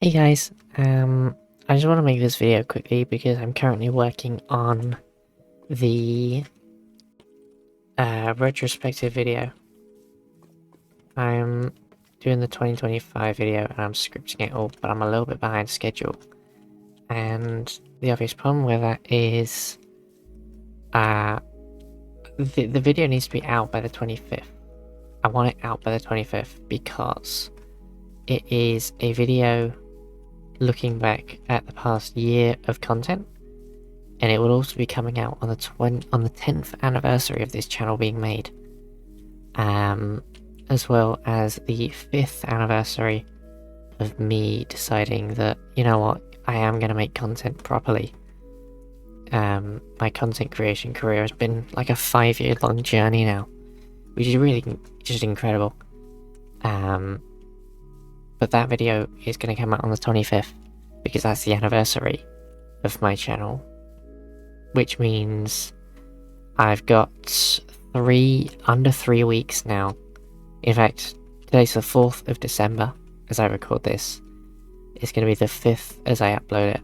Hey guys, I just want to make this video quickly because I'm currently working on the retrospective video. I'm doing the 2025 video and I'm scripting it all, but I'm a little bit behind schedule. And the obvious problem with that is the video needs to be out by the 25th. I want it out by the 25th because it is a video looking back at the past year of content, and it will also be coming out on the 10th anniversary of this channel being made, as well as the 5th anniversary of me deciding that, you know what, I am going to make content properly. My content creation career has been like a 5-year long journey now, which is really just incredible. But that video is going to come out on the 25th, because that's the anniversary of my channel. Which means I've got under 3 weeks now. In fact, today's the 4th of December as I record this. It's going to be the 5th as I upload it.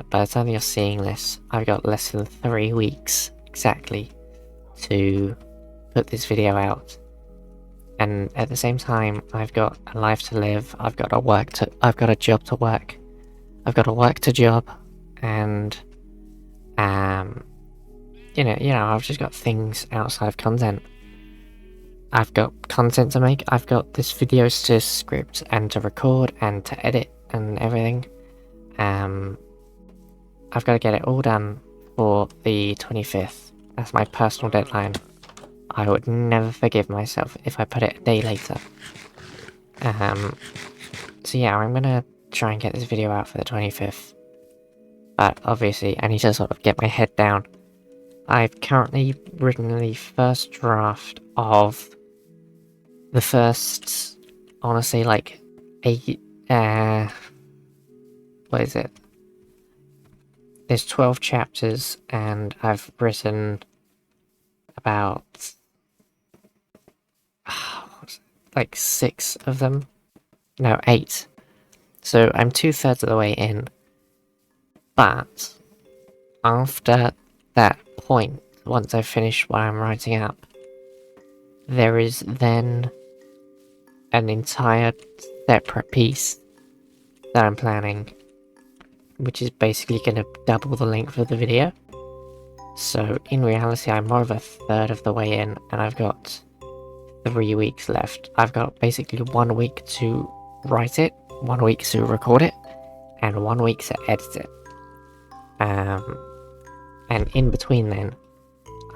By the time you're seeing this, I've got less than 3 weeks exactly to put this video out. And at the same time, I've got a life to live. I've got a job to work. I've got a work to job, and you know, I've just got things outside of content. I've got content to make. I've got this videos to script and to record and to edit and everything. I've got to get it all done for the 25th. That's my personal deadline. I would never forgive myself if I put it a day later. So yeah, I'm gonna try and get this video out for the 25th. But obviously, I need to sort of get my head down. I've currently written the first draft of the first, honestly, like, what is it? There's 12 chapters, and I've written about like 6 of them. No, 8. So I'm 2/3 of the way in. But after that point, once I've finished what I'm writing up, there is then an entire separate piece that I'm planning, which is basically going to double the length of the video. So in reality, I'm more of a third of the way in, and I've got 3 weeks left. I've got basically 1 week to write it, 1 week to record it, and 1 week to edit it. And in between then,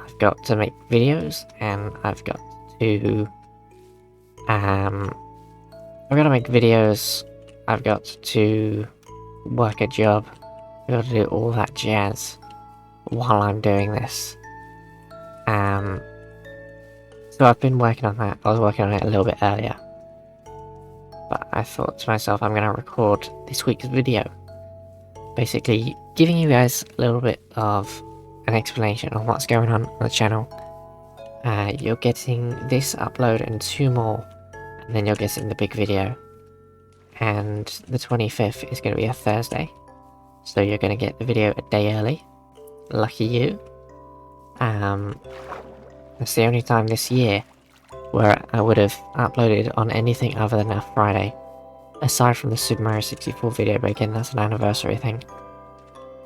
I've got to make videos, and I've got to make videos, I've got to work a job, I've got to do all that jazz while I'm doing this. So I've been working on that. I was working on it a little bit earlier, but I thought to myself, I'm going to record this week's video, basically giving you guys a little bit of an explanation on what's going on the channel. You're getting this upload and 2 more, and then you're getting the big video. And the 25th is going to be a Thursday, so you're going to get the video a day early. Lucky you. That's the only time this year where I would have uploaded on anything other than a Friday, aside from the Super Mario 64 video, but again, that's an anniversary thing.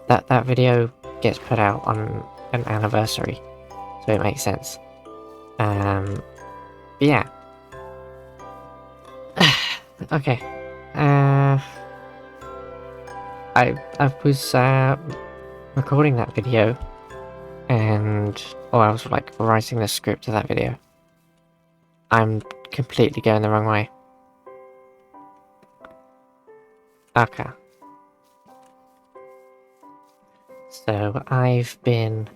That video gets put out on an anniversary, so it makes sense. But yeah. Okay. I was recording that video, and I was like writing the script of that video. I'm completely going the wrong way. Okay. So I've been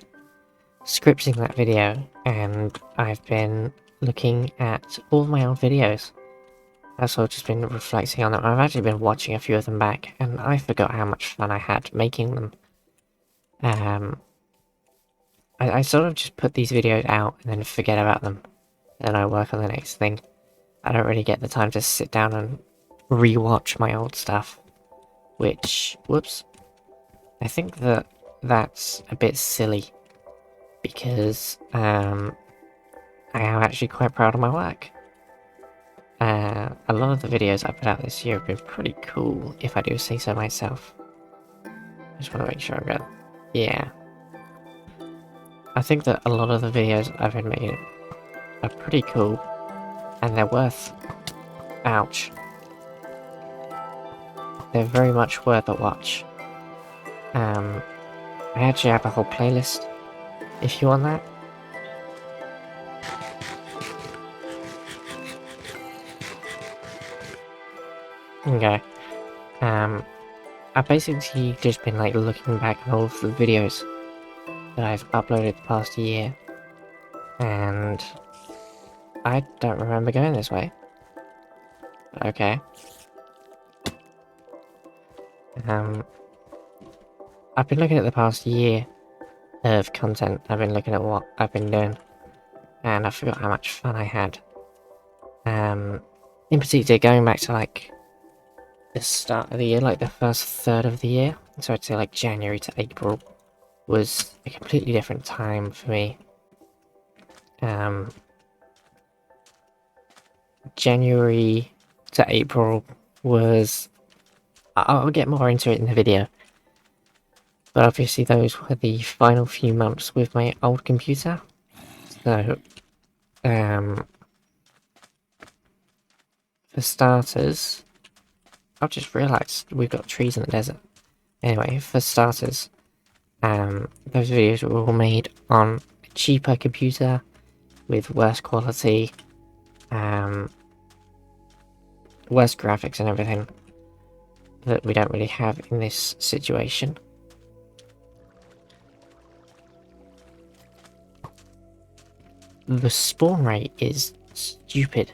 scripting that video, and I've been looking at all of my old videos. I've sort of just been reflecting on them. I've actually been watching a few of them back, and I forgot how much fun I had making them. I sort of just put these videos out and then forget about them, and I work on the next thing. I don't really get the time to sit down and rewatch my old stuff, which, whoops, I think that that's a bit silly, because I am actually quite proud of my work. A lot of the videos I put out this year have been pretty cool, if I do say so myself. I just want to make sure I'm good. Yeah. I think that a lot of the videos I've been making are pretty cool, and they're worth... Ouch. They're very much worth a watch. I actually have a whole playlist, if you want that. Okay. I've basically just been like looking back at all of the videos that I've uploaded the past year, and I don't remember going this way. Okay. I've been looking at the past year of content. I've been looking at what I've been doing, and I forgot how much fun I had. In particular, going back to like the start of the year, like the first third of the year, so I'd say like January to April, was a completely different time for me. January to April was... I'll get more into it in the video, but obviously those were the final few months with my old computer. So, for starters, I've just realised we've got trees in the desert. Anyway, for starters, those videos were all made on a cheaper computer with worse quality, worse graphics and everything that we don't really have in this situation. The spawn rate is stupid.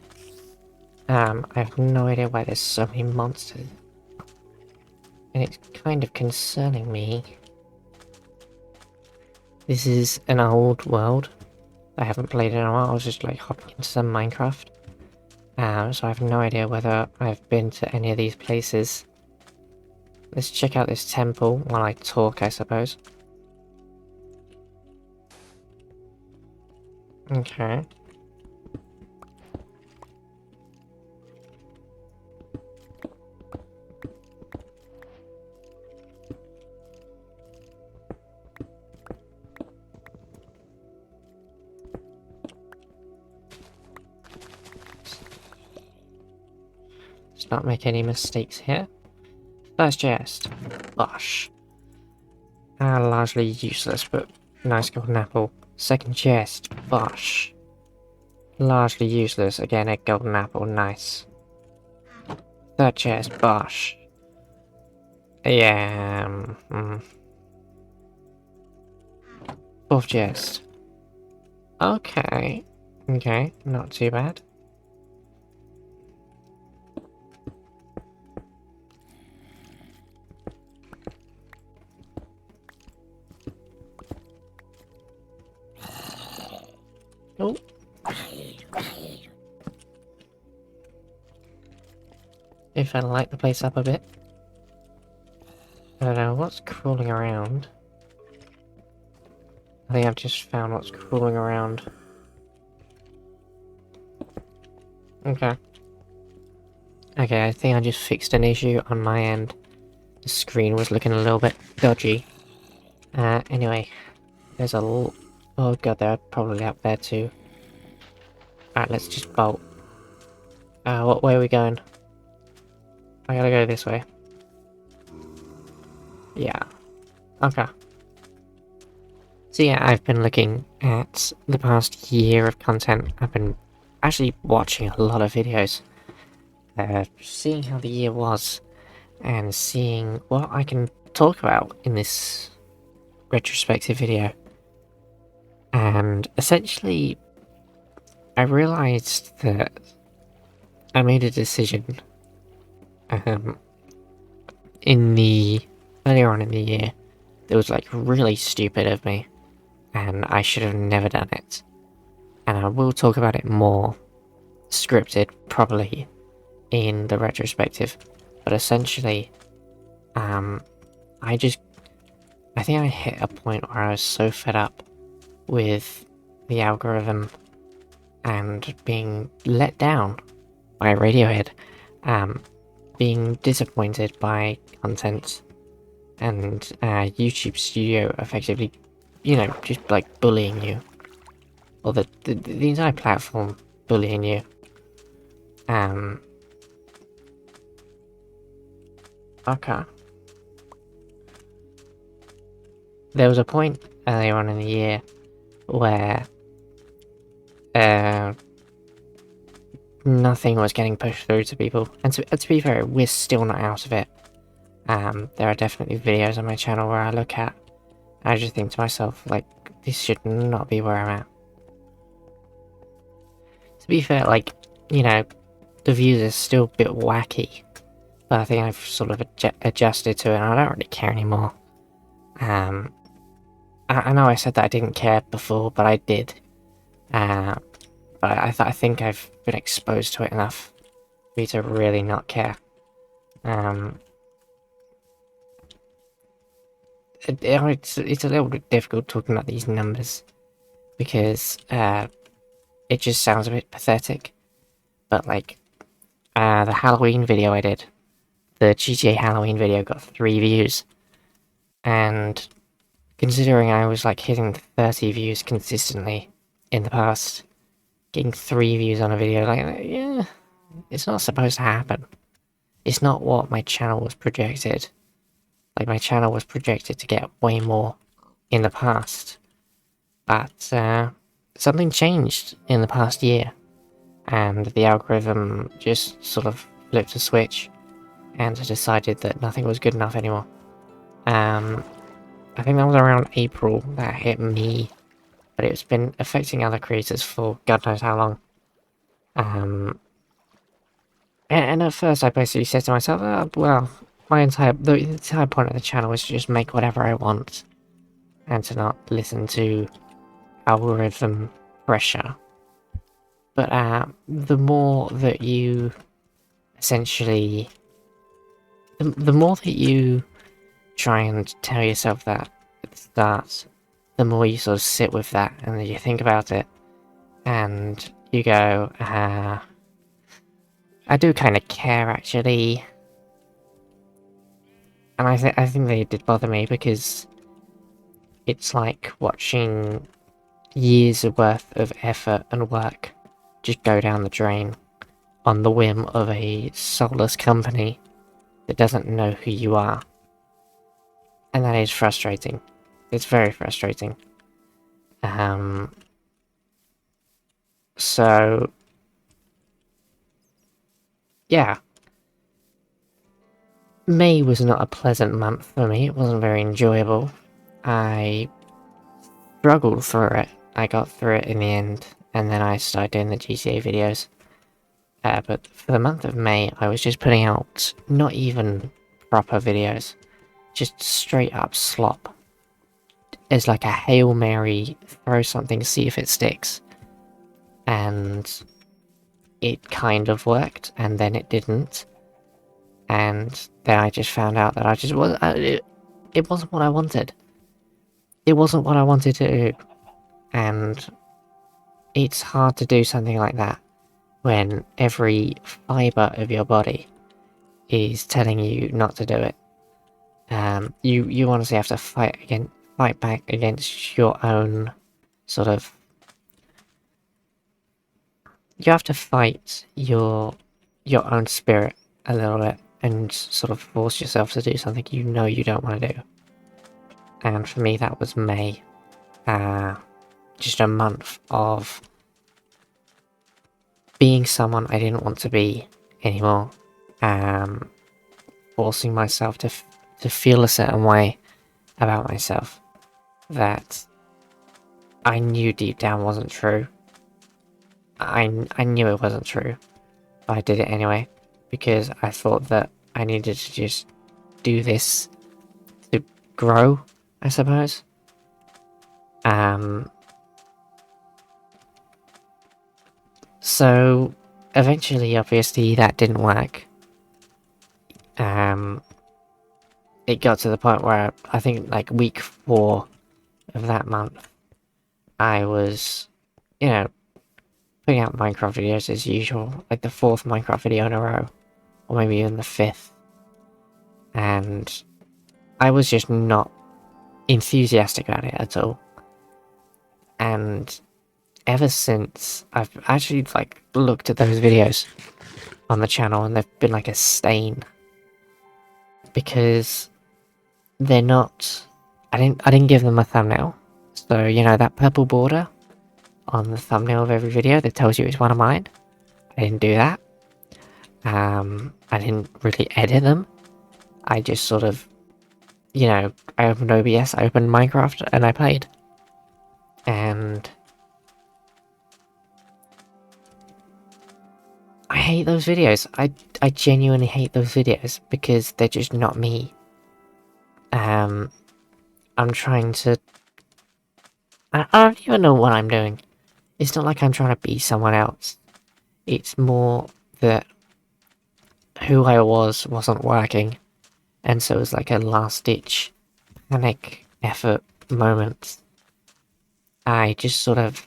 I have no idea why there's so many monsters. And it's kind of concerning me. This is an old world. I haven't played in a while. I was just like hopping into some Minecraft. So I have no idea whether I've been to any of these places. Let's check out this temple while I talk, I suppose. Okay. Let's not make any mistakes here. First chest. Bosh. Largely useless, but nice golden apple. Second chest. Bosh. Largely useless. Again, a golden apple. Nice. Third chest. Bosh. Yeah. Fourth chest. Okay. Okay, not too bad. Oh. If I light the place up a bit. I don't know what's crawling around. I think I've just found what's crawling around. Okay. Okay, I think I just fixed an issue on my end. The screen was looking a little bit dodgy. Anyway. There's a oh god, they're probably up there too. Alright, let's just bolt. What way are we going? I gotta go this way. Yeah. Okay. So yeah, I've been looking at the past year of content. I've been actually watching a lot of videos. Seeing how the year was, and seeing what I can talk about in this retrospective video. And essentially, I realised that I made a decision earlier on in the year that was like really stupid of me, and I should have never done it. And I will talk about it more scripted, probably, in the retrospective, but essentially, I think I hit a point where I was so fed up with the algorithm and being let down by Radiohead, being disappointed by content, and YouTube Studio effectively, just like bullying you, or the entire platform bullying you. Okay. There was a point earlier on in the year where nothing was getting pushed through to people, and to be fair, we're still not out of it. There are definitely videos on my channel where I look at, and I just think to myself, like, this should not be where I'm at. To be fair, like, the views are still a bit wacky, but I think I've sort of adjusted to it, and I don't really care anymore. I know I said that I didn't care before, but I did. But I think I've been exposed to it enough for me to really not care. It's a little bit difficult talking about these numbers, because it just sounds a bit pathetic. But like, the Halloween video I did, the GTA Halloween video, got 3 views, and considering I was like hitting 30 views consistently in the past, getting 3 views on a video, like, yeah, it's not supposed to happen. It's not what my channel was projected. Like, my channel was projected to get way more in the past. But something changed in the past year, and the algorithm just sort of flipped a switch and decided that nothing was good enough anymore. I think that was around April that hit me, but it's been affecting other creators for God knows how long. And at first I basically said to myself, well, the entire point of the channel is to just make whatever I want, and to not listen to algorithm pressure. But the more that you essentially, the more that you try and tell yourself that at the start, the more you sort of sit with that, and then you think about it, and you go, I do kind of care, actually. And I think they did bother me, because it's like watching years worth of effort and work just go down the drain on the whim of a soulless company that doesn't know who you are. And that is frustrating. It's very frustrating. So yeah. May was not a pleasant month for me. It wasn't very enjoyable. I struggled through it. I got through it in the end, and then I started doing the GTA videos. But for the month of May, I was just putting out not even proper videos, just straight up slop. It's like a Hail Mary, throw something, see if it sticks. And it kind of worked, and then it didn't. And then I just found out that it wasn't what I wanted. It wasn't what I wanted to do. And it's hard to do something like that when every fibre of your body is telling you not to do it. You honestly have to fight back against your own sort of. You have to fight your own spirit a little bit, and sort of force yourself to do something you know you don't want to do. And for me, that was May. Just a month of being someone I didn't want to be anymore. Forcing myself to feel a certain way about myself that I knew deep down wasn't true. I knew it wasn't true, but I did it anyway, because I thought that I needed to just do this to grow, I suppose. So eventually, obviously, that didn't work. It got to the point where I think like week 4 of that month, I was, you know, putting out Minecraft videos as usual, like the 4th Minecraft video in a row, or maybe even the 5th, and I was just not enthusiastic about it at all. And ever since, I've actually like looked at those videos on the channel, and they've been like a stain, because they're not. I didn't give them a thumbnail, so you know that purple border on the thumbnail of every video that tells you it's one of mine. I didn't do that. I didn't really edit them. I just sort of, you know, I opened OBS, I opened Minecraft, and I played. And I hate those videos. I genuinely hate those videos because they're just not me. I'm trying to... I don't even know what I'm doing. It's not like I'm trying to be someone else. It's more that who I was wasn't working, and so it was like a last-ditch panic effort moment. I just sort of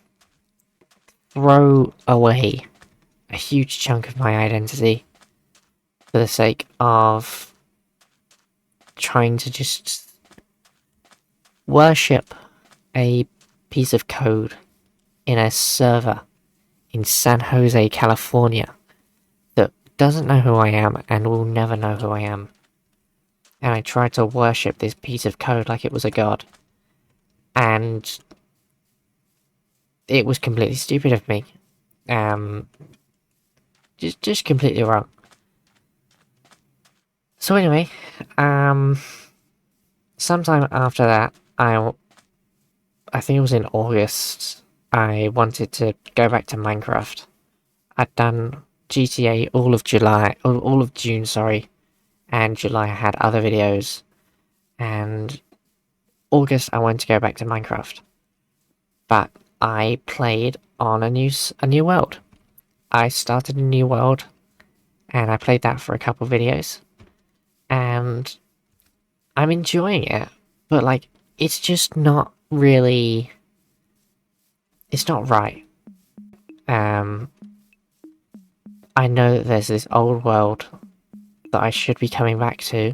throw away a huge chunk of my identity for the sake of trying to just worship a piece of code in a server in San Jose, California that doesn't know who I am and will never know who I am. And I tried to worship this piece of code like it was a god. And it was completely stupid of me. Just completely wrong. So anyway, sometime after that, I think it was in August, I wanted to go back to Minecraft. I'd done GTA all of June, sorry, and July I had other videos, and August I wanted to go back to Minecraft. But I played on a new world. I started a new world, and I played that for a couple videos, and I'm enjoying it, but like, it's just not really... It's not right. I know that there's this old world that I should be coming back to,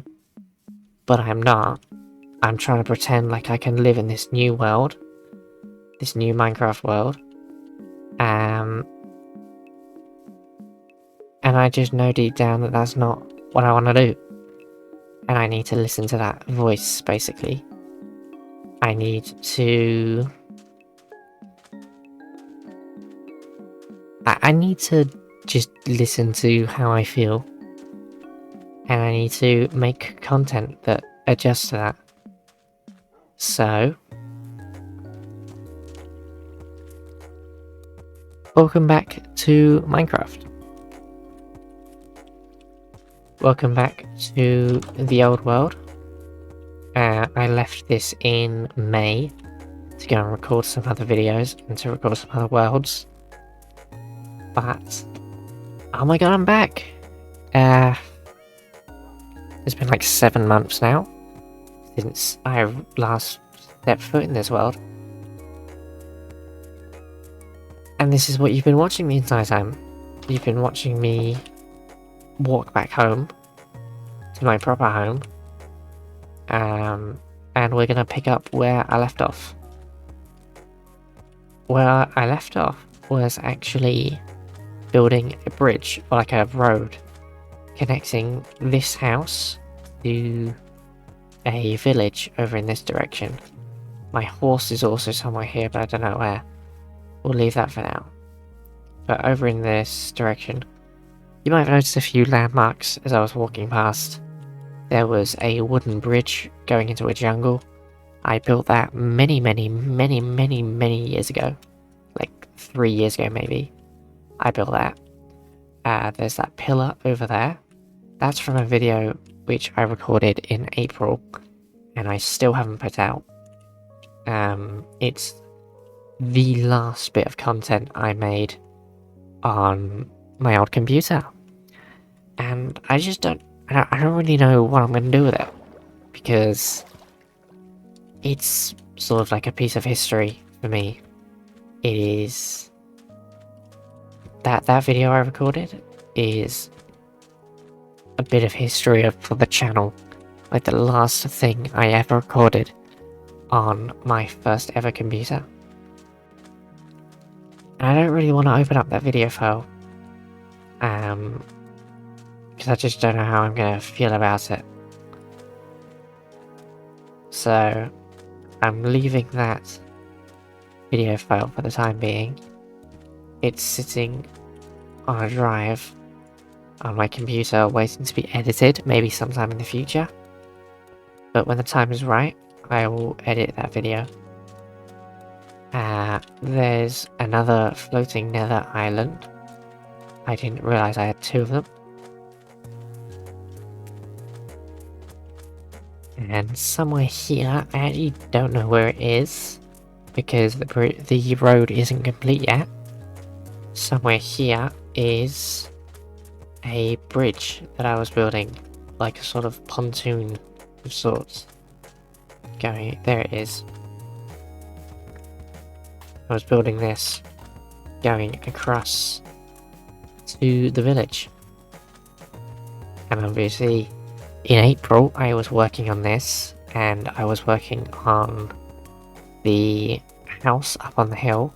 but I'm not. I'm trying to pretend like I can live in this new world, this new Minecraft world, and I just know deep down that that's not what I want to do, and I need to listen to that voice, basically. I need to... I need to just listen to how I feel, and I need to make content that adjusts to that. So, welcome back to Minecraft. Welcome back to the old world. I left this in May to go and record some other videos and to record some other worlds. But, oh my god, I'm back! It's been like 7 months now since I last stepped foot in this world. And this is what you've been watching the entire time. You've been watching me walk back home to my proper home. And we're gonna pick up where I left off. Where I left off was actually building a bridge, or like a road, connecting this house to a village over in this direction. My horse is also somewhere here, but I don't know where. We'll leave that for now. But over in this direction, you might have noticed a few landmarks as I was walking past. There was a wooden bridge going into a jungle. I built that many years ago. Like 3 years ago, maybe. I built that. There's that pillar over there. That's from a video which I recorded in April, and I still haven't put out. It's the last bit of content I made on my old computer. And I just I don't really know what I'm going to do with it. Because it's sort of like a piece of history for me. It is... That video I recorded is a bit of history for the channel. Like the last thing I ever recorded on my first ever computer. And I don't really want to open up that video file. Because I just don't know how I'm going to feel about it. So, I'm leaving that video file for the time being. It's sitting on a drive on my computer waiting to be edited, maybe sometime in the future. But when the time is right, I will edit that video. There's another floating nether island. I didn't realise I had 2 of them. And somewhere here, I actually don't know where it is, because the road isn't complete yet. Somewhere here is a bridge that I was building, like a sort of pontoon of sorts. There it is. I was building this, going across to the village. And obviously, in April, I was working on this, and I was working on the house up on the hill,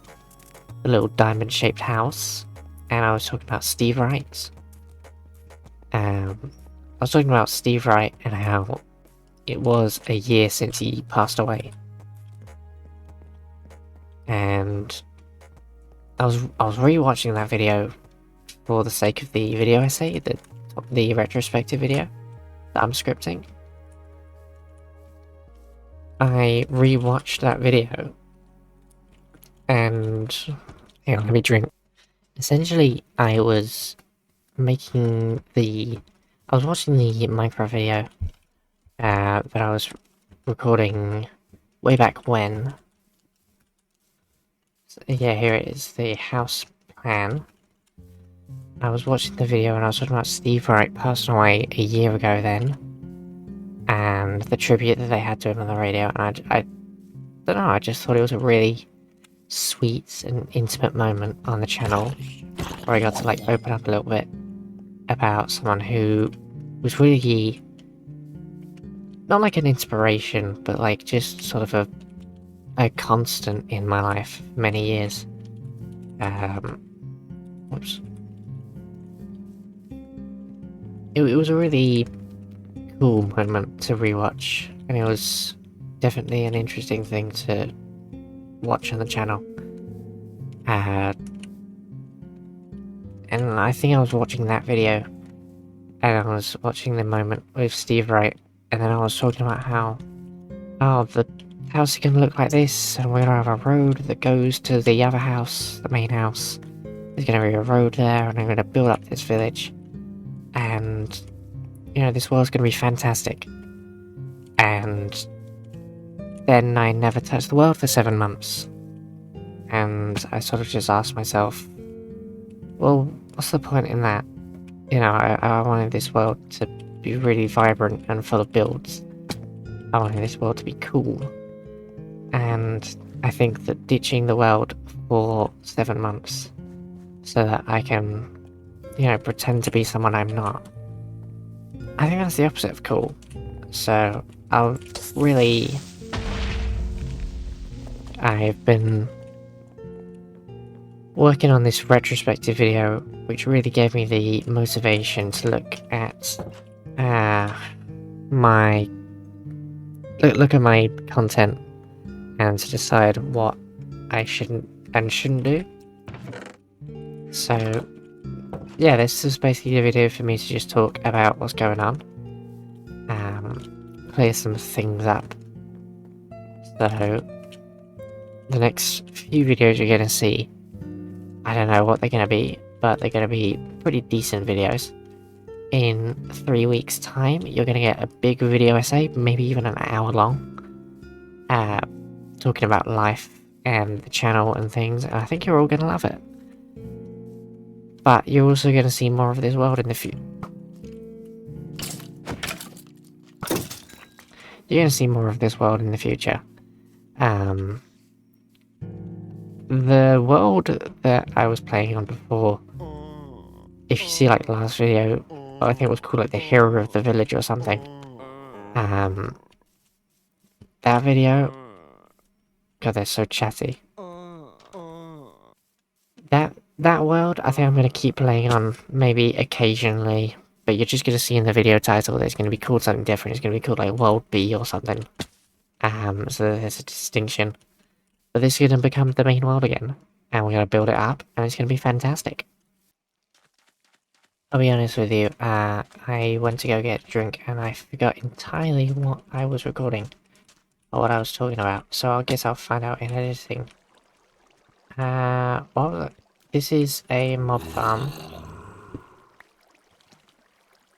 the little diamond-shaped house, and I was talking about Steve Wright. I was talking about Steve Wright and how it was a year since he passed away. And I was rewatching that video for the sake of the video essay, the retrospective video that I'm scripting. I rewatched that video, and hang on, let me drink. Essentially, I was watching the Minecraft video that I was recording way back when. So, yeah, here it is, the house plan. I was watching the video and I was talking about Steve Wright passing away a year ago then, and the tribute that they had to him on the radio, and I don't know, I just thought it was a really sweet and intimate moment on the channel, where I got to like open up a little bit about someone who was really not like an inspiration, but like just sort of a constant in my life for many years. Whoops. It was a really cool moment to rewatch, and it was definitely an interesting thing to watch on the channel. And I think I was watching that video, and I was watching the moment with Steve Wright, and then I was talking about how, oh, the house is going to look like this, and we're going to have a road that goes to the other house, the main house. There's going to be a road there, and I'm going to build up this village. And, you know, this world's going to be fantastic. And then I never touched the world for 7 months. And I sort of just asked myself, well, what's the point in that? You know, I wanted this world to be really vibrant and full of builds. I wanted this world to be cool. And I think that ditching the world for 7 months so that I can, you know, pretend to be someone I'm not, I think that's the opposite of cool. So I've been working on this retrospective video, which really gave me the motivation to look at my content and to decide what I shouldn't and shouldn't do. So yeah, this is basically a video for me to just talk about what's going on, clear some things up. So the next few videos you're gonna see, I don't know what they're gonna be, but they're gonna be pretty decent videos. In 3 weeks' time, you're gonna get a big video essay, maybe even an hour long, talking about life and the channel and things, and I think you're all gonna love it. But you're also going to see more of this world in the future. You're going to see more of this world in the future. The world that I was playing on before, if you see like the last video, I think it was called like the hero of the village or something. That video, God, they're so chatty. That world, I think I'm going to keep playing on maybe occasionally, but you're just going to see in the video title that it's going to be called something different. It's going to be called like World B or something. So there's a distinction. But this is going to become the main world again, and we're going to build it up, and it's going to be fantastic. I'll be honest with you, I went to go get a drink, and I forgot entirely what I was recording, or what I was talking about, so I guess I'll find out in editing. Well, this is a mob farm.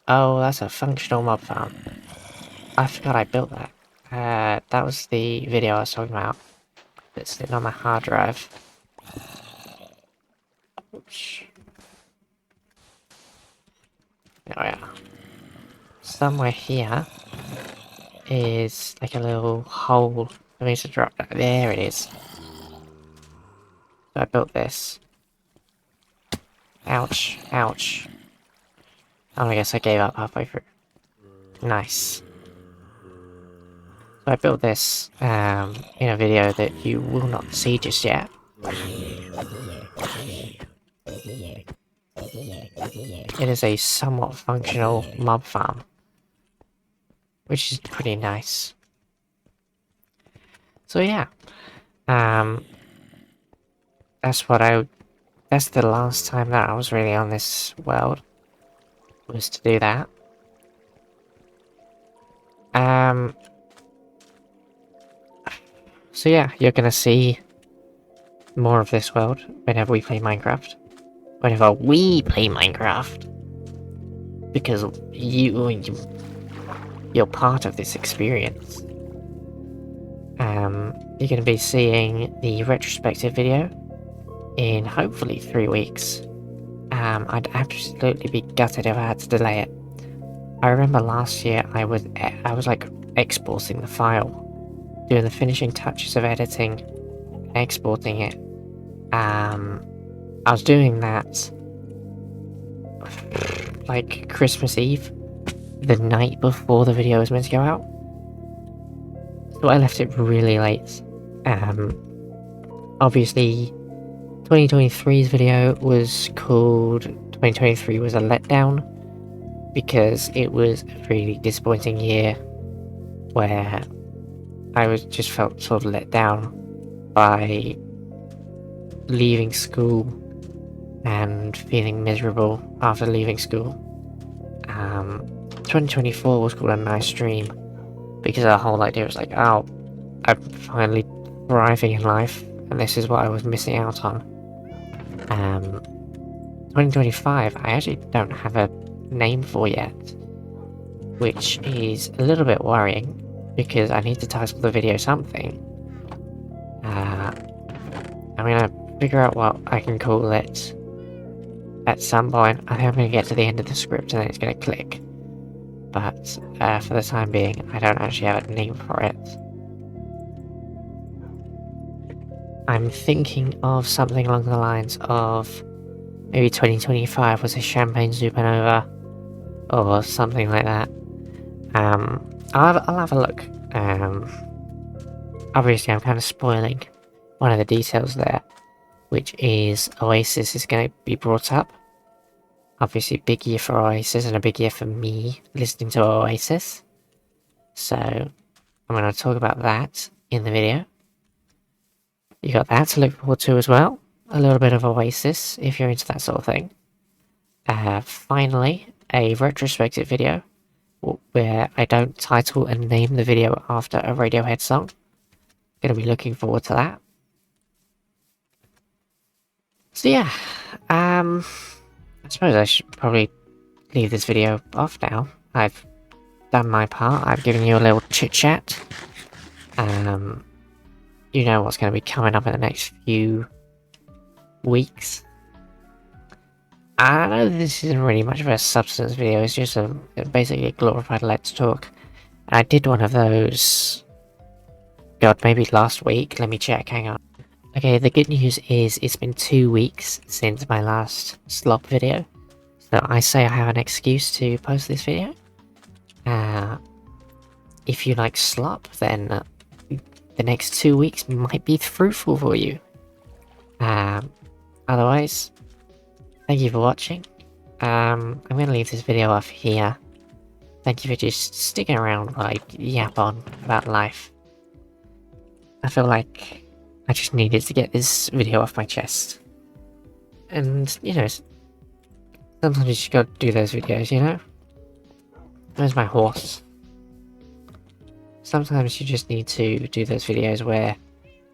Oh, that's a functional mob farm. I forgot I built that. That was the video I was talking about. That's sitting on my hard drive. Oops. Oh yeah. Somewhere here is like a little hole for me to drop that. There it is. So I built this. Ouch, ouch. Oh, I guess I gave up halfway through. Nice. So I built this in a video that you will not see just yet. It is a somewhat functional mob farm, which is pretty nice. So yeah, that's the last time that I was really on this world, was to do that. So yeah, you're gonna see more of this world whenever we play Minecraft. Whenever we play Minecraft. Because you're part of this experience. You're gonna be seeing the retrospective video in hopefully 3 weeks. I'd absolutely be gutted if I had to delay it. I remember last year I was like exporting the file, doing the finishing touches of editing, exporting it. I was doing that like Christmas Eve, the night before the video was meant to go out. So I left it really late. Obviously 2023's video was called 2023 was a letdown, because it was a really disappointing year where I just felt sort of let down by leaving school and feeling miserable after leaving school. 2024 was called a nice dream, because our whole idea was like, oh, I'm finally thriving in life, and this is what I was missing out on. 2025, I actually don't have a name for yet, which is a little bit worrying, because I need to title the video something. I'm gonna figure out what I can call it at some point. I think I'm gonna get to the end of the script and then it's gonna click. But for the time being, I don't actually have a name for it. I'm thinking of something along the lines of maybe 2025 was a champagne supernova, or something like that. I'll have a look. Obviously I'm kind of spoiling one of the details there, which is Oasis is going to be brought up. Obviously, big year for Oasis and a big year for me listening to Oasis. So, I'm going to talk about that in the video. You got that to look forward to as well. A little bit of Oasis, if you're into that sort of thing. Finally, a retrospective video, where I don't title and name the video after a Radiohead song. Gonna be looking forward to that. So yeah, I suppose I should probably leave this video off now. I've done my part. I've given you a little chit-chat. You know what's going to be coming up in the next few weeks. I know this isn't really much of a substance video, it's just basically a glorified Let's Talk. And I did one of those, God, maybe last week? Let me check, hang on. Okay, the good news is it's been 2 weeks since my last slop video. So I say I have an excuse to post this video. If you like slop, then the next 2 weeks might be fruitful for you. Otherwise, thank you for watching. I'm gonna leave this video off here. Thank you for just sticking around while I yap on about life. I feel like I just needed to get this video off my chest. And, you know, sometimes you just gotta do those videos, you know? Where's my horse? Sometimes you just need to do those videos where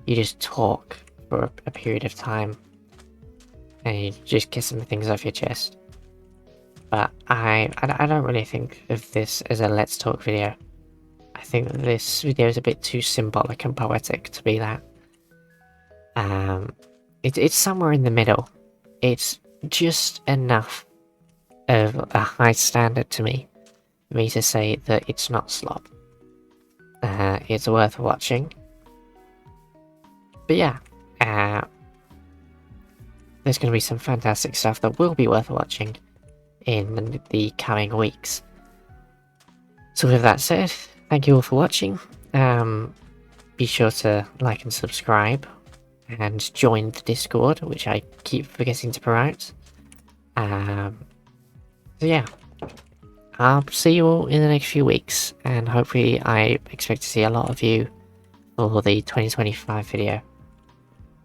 you just talk for a period of time and you just get some things off your chest. But I don't really think of this as a Let's Talk video. I think that this video is a bit too symbolic and poetic to be that. It's somewhere in the middle. It's just enough of a high standard to me for me to say that it's not slop. It's worth watching. But yeah, there's going to be some fantastic stuff that will be worth watching in the coming weeks. So with that said, thank you all for watching. Be sure to like and subscribe and join the Discord, which I keep forgetting to promote. So yeah, I'll see you all in the next few weeks, and hopefully I expect to see a lot of you for the 2025 video.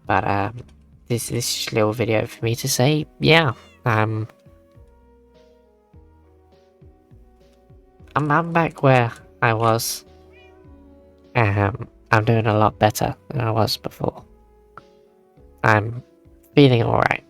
But this is just a little video for me to say, yeah, I'm back where I was. I'm doing a lot better than I was before. I'm feeling alright.